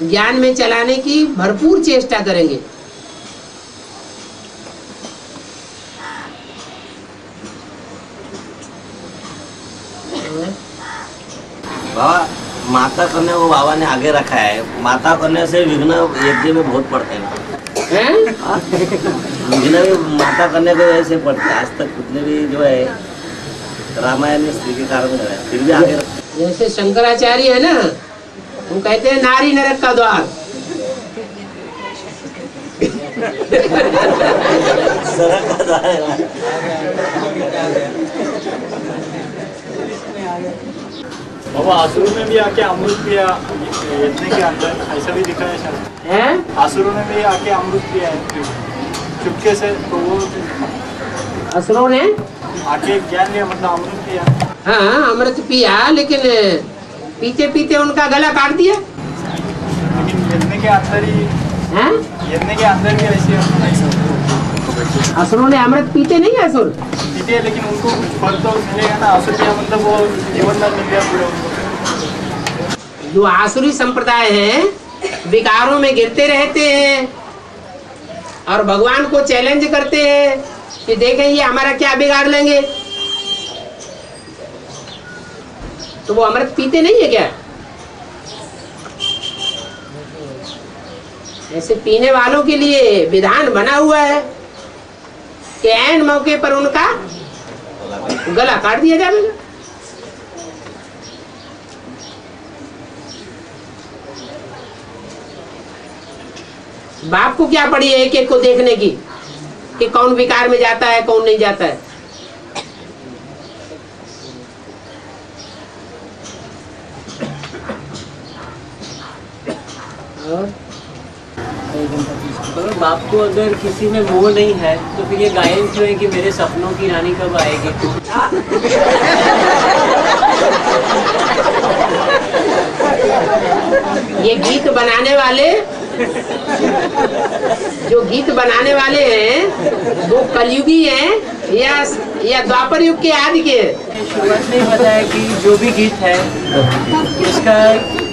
Speaker 1: ज्ञान में चलाने की भरपूर चेष्टा करेंगे।
Speaker 7: बाबा, माता करने को बाबा ने आगे रखा है, माता करने से विघ्न यज्ञ में बहुत पड़ते हैं। विघ्न भी माता करने को ऐसे पड़ते हैं। आज तक कितने भी जो है रामायण में स्त्री के कारण है, फिर भी आगे
Speaker 1: जैसे शंकराचार्य है ना, वो कहते हैं नारी नरक का द्वार।
Speaker 7: सड़क का द्वार है।
Speaker 5: बाबा असुर में भी आके अमृत पिया,
Speaker 7: यज्ञ के अंदर ऐसा भी दिखा है शायद।
Speaker 1: हैं?
Speaker 7: असुरों ने भी आके अमृत पिया है चुपके से, तो वो
Speaker 1: असुरों ने
Speaker 7: आके ज्ञान लिया, मतलब अमृत पिया।
Speaker 1: हाँ अमृत पिया, लेकिन पीते पीते उनका गला काट दिया।
Speaker 7: लेकिन यज्ञ के अंदर ही,
Speaker 1: हैं?
Speaker 7: यज्ञ के अंदर भी ऐसे
Speaker 1: असुरों ने अमृत पीते नहीं, असुर
Speaker 7: पीते हैं, लेकिन उनको कुछ फल तो मिलेगा ना। असुर क्या मतलब वो जीवन दान मिल गया पूरा उनको।
Speaker 1: जो आसुरी संप्रदाय हैं विकारों में गिरते रहते हैं और भगवान को चैलेंज करते हैं कि देखें ये हमारा क्या बिगाड़ लेंगे, तो वो अमृत पीते नहीं है क्या? ऐसे पीने वालों के लिए विधान बना हुआ है कि ऐन मौके पर उनका गला काट दिया जाएगा। बाप को क्या पड़ी है एक एक को देखने की कि कौन विकार में जाता है कौन नहीं जाता है। और
Speaker 6: अगर बाप को अगर किसी में मोह नहीं है तो फिर ये गायन क्यों है कि मेरे सपनों की रानी कब आएगी?
Speaker 1: ये गीत बनाने वाले, जो गीत बनाने वाले हैं वो कलयुगी हैं या द्वापर युग के आदि के?
Speaker 6: शुरुआत में ही बताया कि जो भी गीत है उसका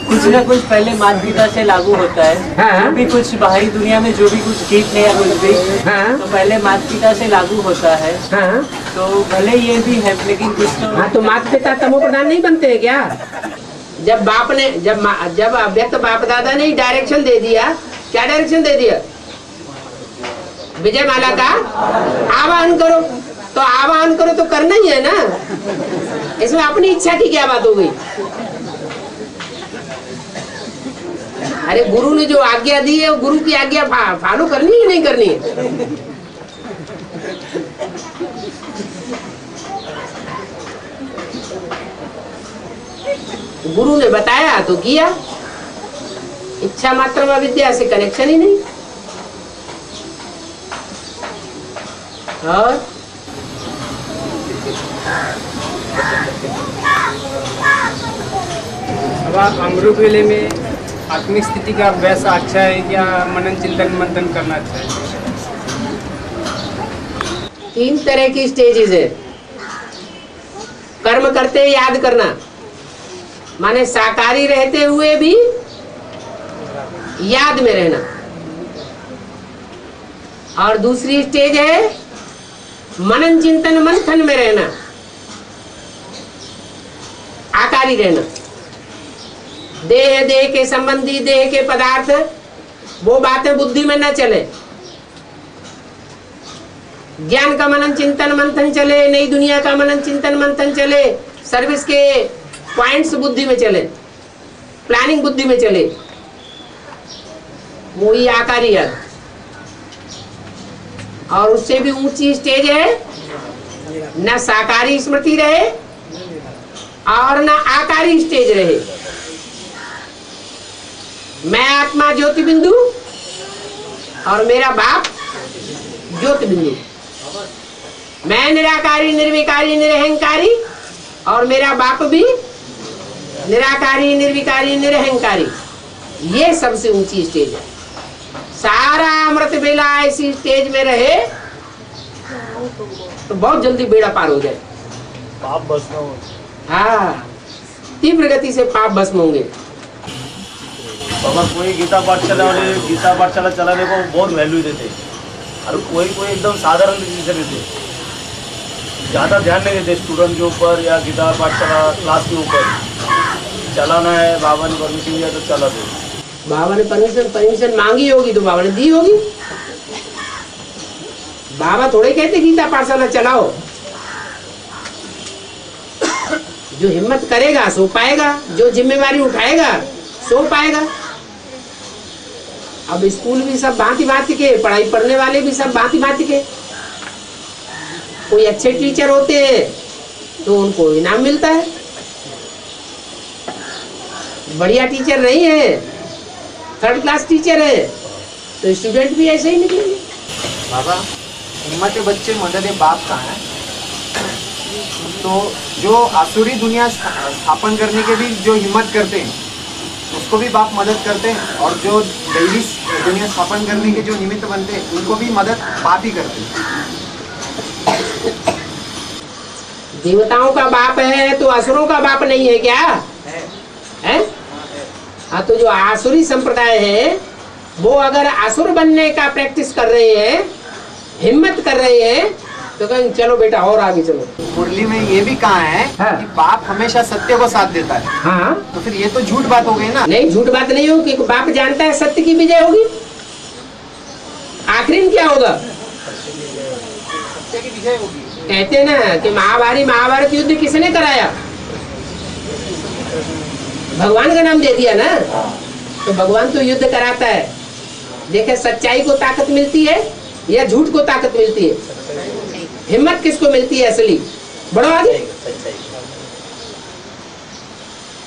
Speaker 6: कुछ ना कुछ पहले माता पिता से लागू होता है।
Speaker 1: हाँ।
Speaker 6: जो भी कुछ बाहरी दुनिया में जो भी कुछ गीत है या कुछ भी,
Speaker 1: हाँ।
Speaker 6: तो पहले माता पिता से लागू होता है।
Speaker 1: हाँ।
Speaker 6: तो भले ये भी है लेकिन कुछ तो
Speaker 1: हाँ, तो माता पिता तमो प्रधान नहीं बनते हैं क्या? जब बाप ने जब व्यक्त बाप दादा ने डायरेक्शन दे दिया, क्या डायरेक्शन दे दिया? विजय माला का आवाहन करो, तो आवाहन करो तो करना ही है ना। इसमें अपनी इच्छा की क्या बात हो गई? अरे गुरु ने जो आज्ञा दी है वो गुरु की आज्ञा फॉलो करनी है नहीं करनी है? गुरु ने बताया तो किया, इच्छा मात्र में विद्या से कनेक्शन ही नहीं। और
Speaker 10: अब अमृत वेले में आत्मिक स्थिति का अभ्यास अच्छा है या मनन चिंतन मंथन करना अच्छा है?
Speaker 1: 3 तरह की स्टेजेस है। कर्म करते याद करना, माने साकारी रहते हुए भी याद में रहना। और दूसरी स्टेज है मनन चिंतन मंथन में रहना, आकारी रहना। देह के संबंधी, देह के पदार्थ, वो बातें बुद्धि में न चले। ज्ञान का मनन चिंतन मंथन चले, नई दुनिया का मनन चिंतन मंथन चले, सर्विस के पॉइंट्स बुद्धि में चले, प्लानिंग बुद्धि में चले, वो ही आकारी है। और उससे भी ऊंची स्टेज है, न साकारी स्मृति रहे और न आकारी स्टेज रहे। मैं आत्मा ज्योति बिंदु और मेरा बाप ज्योति बिंदु। मैं निराकारी निर्विकारी निरहंकारी और मेरा बाप भी निराकारी निर्विकारी निरहंकारी। ये सबसे ऊंची स्टेज है। सारा अमृत बेला ऐसी स्टेज में रहे तो बहुत जल्दी बेड़ा पार हो जाए।
Speaker 7: पाप भस्म हो।
Speaker 1: हाँ, तीव्र गति से पाप भस्म होंगे।
Speaker 7: अगर कोई गीता पाठशाला वाले गीता पाठशाला चलाने को बहुत वैल्यू देते, और कोई एकदम साधारण रीति से देते, ज़्यादा ध्यान नहीं देते स्टूडेंट के ऊपर या गीता पाठशाला क्लास के ऊपर। चलाना है, बाबा ने परमिशन दिया तो चला दो।
Speaker 1: बाबा ने परमिशन मांगी होगी तो बाबा ने दी होगी। बाबा थोड़े कहते गीता पाठशाला चलाओ। जो हिम्मत करेगा सो पाएगा, जो जिम्मेवारी उठाएगा सो पाएगा। अब स्कूल भी सब भांति भांति के, पढ़ाई पढ़ने वाले भी सब भांति भांति के। कोई अच्छे टीचर होते हैं तो उनको इनाम मिलता है, बढ़िया टीचर नहीं है, 3rd क्लास टीचर है, तो स्टूडेंट भी ऐसे ही निकलेंगे।
Speaker 3: बाबा हिम्मत बच्चे मदद बाप का है, तो जो आसुरी दुनिया स्थापन करने के भी जो हिम्मत करते हैं उसको भी बाप मदद करते हैं, और जो दैवी दुनिया स्थापन करने के जो निमित्त बनते हैं उनको भी मदद बाप ही करते हैं।
Speaker 1: देवताओं का बाप है तो असुरों का बाप नहीं है क्या? है? हाँ, तो जो आसुरी संप्रदाय है वो अगर असुर बनने का प्रैक्टिस कर रहे हैं, हिम्मत कर रहे हैं, तो कहेंगे चलो बेटा और आगे चलो।
Speaker 3: मुरली में ये भी कहा है कि बाप हमेशा सत्य को साथ देता है।
Speaker 1: हाँ,
Speaker 3: तो फिर ये तो झूठ बात हो गई ना?
Speaker 1: नहीं, झूठ बात नहीं होगी। बाप जानता है सत्य की विजय होगी। आखिरी में क्या होगा?
Speaker 3: सत्य की विजय होगी।
Speaker 1: कहते हैं ना कि महाभारत युद्ध किसने कराया? भगवान का नाम दे दिया ना, तो भगवान तो युद्ध कराता है। देखे सच्चाई को ताकत मिलती है या झूठ को ताकत मिलती है? हिम्मत किसको मिलती है असली? बढ़ो आगे।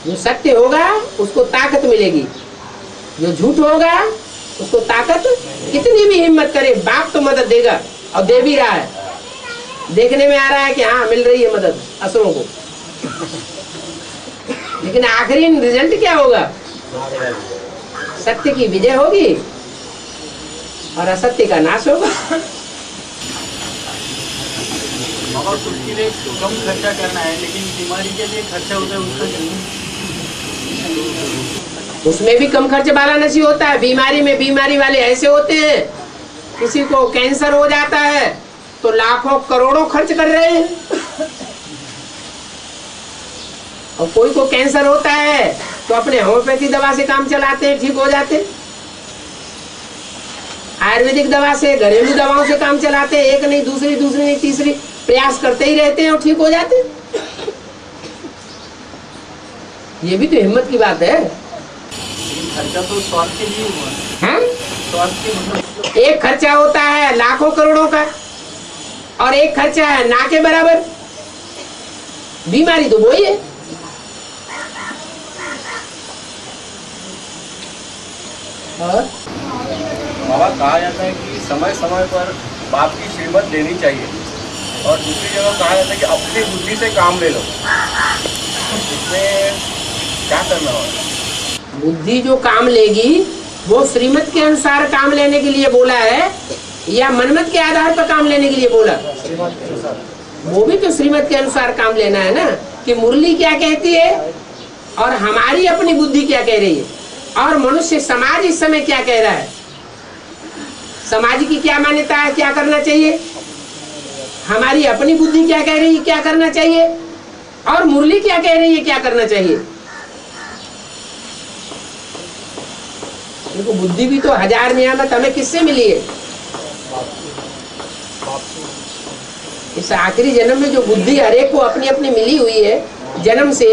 Speaker 1: जो सत्य होगा उसको ताकत मिलेगी, जो झूठ होगा उसको ताकत, कितनी भी हिम्मत करे बाप तो मदद देगा, और दे भी रहा है। देखने में आ रहा है कि हाँ मिल रही है मदद असुरों को, लेकिन आखिरी रिजल्ट क्या होगा? सत्य की विजय होगी और असत्य का नाश होगा।
Speaker 6: बाबा खुद के लिए कम खर्चा करना है, लेकिन बीमारी के लिए खर्चा होता है
Speaker 1: उसमें भी कम खर्च वाला नसीब होता है। बीमारी में बीमारी वाले ऐसे होते हैं, किसी को कैंसर हो जाता है तो लाखों करोड़ों खर्च कर रहे हैं, और कोई को कैंसर होता है तो अपने होम्योपैथी दवा से काम चलाते हैं, ठीक हो जाते हैं। आयुर्वेदिक दवा से, घरेलू दवाओं से काम चलाते हैं, एक नहीं दूसरी नहीं तीसरी प्रयास करते ही रहते हैं और ठीक हो जाते हैं। ये भी तो हिम्मत की बात है।
Speaker 6: खर्चा तो स्वास्थ्य के लिए हुआ है। स्वास्थ्य मतलब
Speaker 1: एक खर्चा होता है लाखों करोड़ों का, और एक खर्चा है ना के बराबर। बीमारी तो वही है। और
Speaker 7: बाबा कहा जाता है कि समय समय पर बाप की श्रीमत लेनी चाहिए, और दूसरी जगह कहा जाता है कि अपनी बुद्धि से काम ले लो। इसमें क्या करना होगा?
Speaker 1: बुद्धि जो काम लेगी वो श्रीमत के अनुसार काम लेने के लिए बोला है या मनमत के आधार पर काम लेने के लिए बोला? वो भी तो श्रीमत के अनुसार काम लेना है ना, कि मुरली क्या कहती है और हमारी अपनी बुद्धि क्या कह रही है, और मनुष्य समाज इस समय क्या कह रहा है, समाज की क्या मान्यता है, क्या करना चाहिए, हमारी अपनी बुद्धि क्या कह रही है, क्या करना चाहिए, और मुरली क्या कह रही है, क्या करना चाहिए। देखो बुद्धि भी तो 1000 नियामत हमें किससे मिली है? इस आखिरी जन्म में जो बुद्धि हरेक को अपनी अपनी मिली हुई है जन्म से,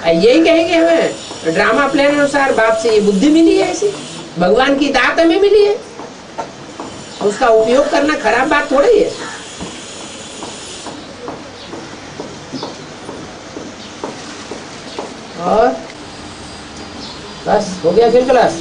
Speaker 1: यही कहेंगे हमें ड्रामा प्लान अनुसार बाप से ये बुद्धि मिली है, ऐसी भगवान की दात हमें मिली है, उसका उपयोग करना खराब बात थोड़ी है। और बस हो गया फिर क्लास।